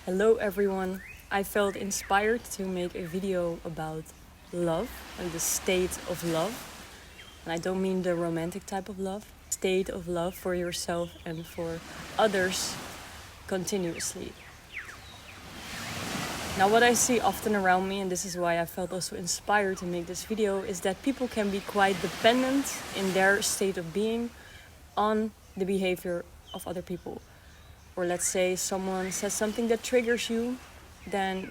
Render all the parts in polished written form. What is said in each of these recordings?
Hello everyone. I felt inspired to make a video about love and the state of love. And I don't mean the romantic type of love, state of love for yourself and for others continuously. Now what I see often around me, and this is why I felt also inspired to make this video, is that people can be quite dependent in their state of being on the behavior of other people. Or let's say someone says something that triggers you, then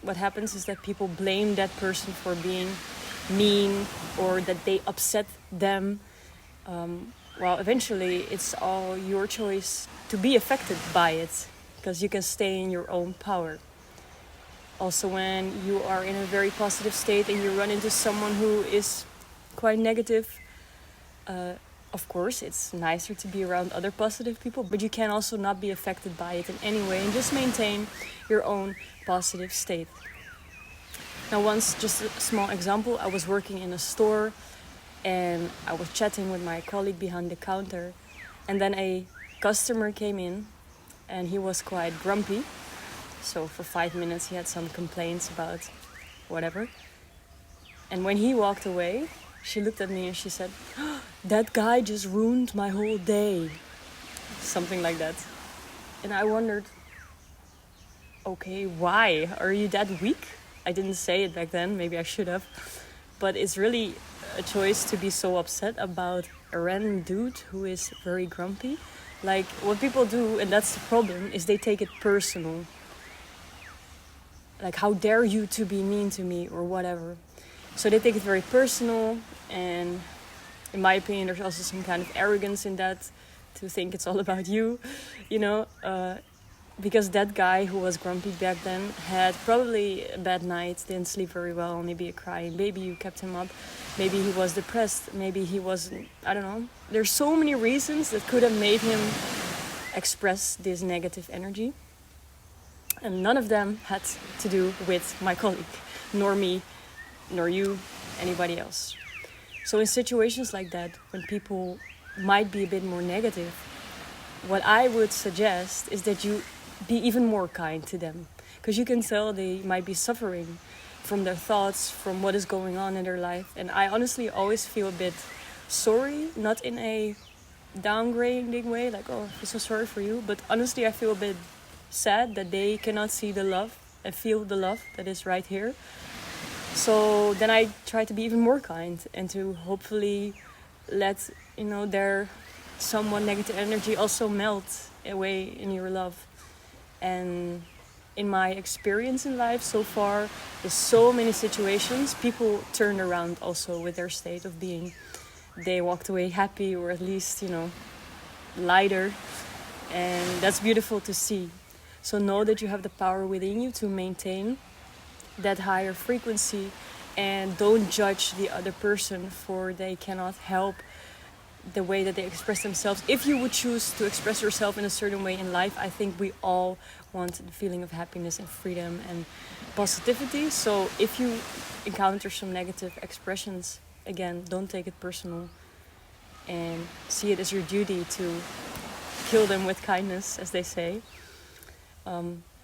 what happens is that people blame that person for being mean or that they upset them. Well, eventually it's all your choice to be affected by it, because you can stay in your own power. Also, when you are in a very positive state and you run into someone who is quite negative, of course, it's nicer to be around other positive people, but you can also not be affected by it in any way and just maintain your own positive state. Now, once, just a small example, I was working in a store and I was chatting with my colleague behind the counter, and then a customer came in and he was quite grumpy. So for 5 minutes he had some complaints about whatever. And when he walked away, she looked at me and she said, "That guy just ruined my whole day." Something like that. And I wondered, okay, why? Are you that weak? I didn't say it back then, maybe I should have. But it's really a choice to be so upset about a random dude who is very grumpy. Like, what people do, and that's the problem, is they take it personal. Like, how dare you to be mean to me or whatever. So they take it very personal, and in my opinion, there's also some kind of arrogance in that, to think it's all about you, because that guy who was grumpy back then had probably a bad night, didn't sleep very well, maybe crying, maybe you kept him up, maybe he was depressed, maybe he wasn't, I don't know. There's so many reasons that could have made him express this negative energy, and none of them had to do with my colleague, nor me, nor you, anybody else. So in situations like that, when people might be a bit more negative, what I would suggest is that you be even more kind to them, because you can tell they might be suffering from their thoughts, from what is going on in their life. And I honestly always feel a bit sorry, not in a downgrading way, like, oh, I feel so sorry for you, but honestly I feel a bit sad that they cannot see the love and feel the love that is right here. So then I try to be even more kind and to hopefully let, their somewhat negative energy also melt away in your love. And in my experience in life so far, in so many situations, people turned around also with their state of being. They walked away happy, or at least, lighter. And that's beautiful to see. So know that you have the power within you to maintain that higher frequency, and don't judge the other person for they cannot help the way that they express themselves. If you would choose to express yourself in a certain way in life, I think we all want the feeling of happiness and freedom and positivity. So if you encounter some negative expressions, again, don't take it personal and see it as your duty to kill them with kindness, as they say.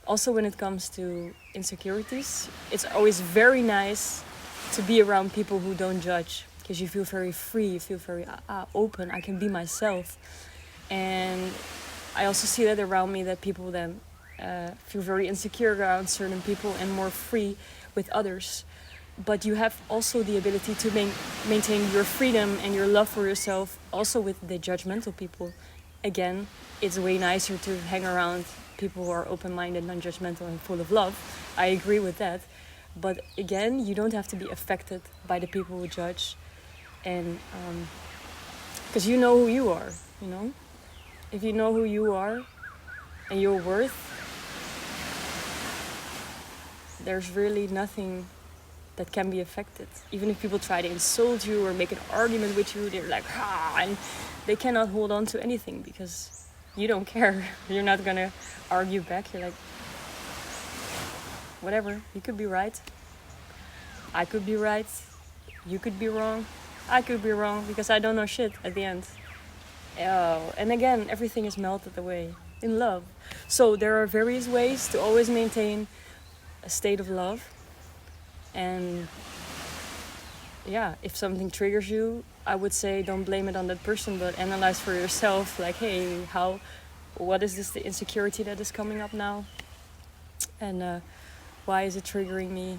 Also, when it comes to insecurities, it's always very nice to be around people who don't judge, because you feel very free, you feel very open. I can be myself. And I also see that around me, that people then feel very insecure around certain people and more free with others. But you have also the ability to maintain your freedom and your love for yourself also with the judgmental people. Again, it's way nicer to hang around people who are open-minded, non-judgmental, and full of love. I agree with that. But again, you don't have to be affected by the people who judge. And because you know who you are, If you know who you are and your worth, there's really nothing that can be affected. Even if people try to insult you or make an argument with you, they're like, and they cannot hold on to anything because you don't care. You're not gonna argue back. You're like, whatever, you could be right. I could be right. You could be wrong. I could be wrong, because I don't know shit at the end. Oh, and again, everything is melted away. in love. So there are various ways to always maintain a state of love. And yeah, if something triggers you, I would say don't blame it on that person, but analyze for yourself, like, hey, what is this, the insecurity that is coming up now? And why is it triggering me?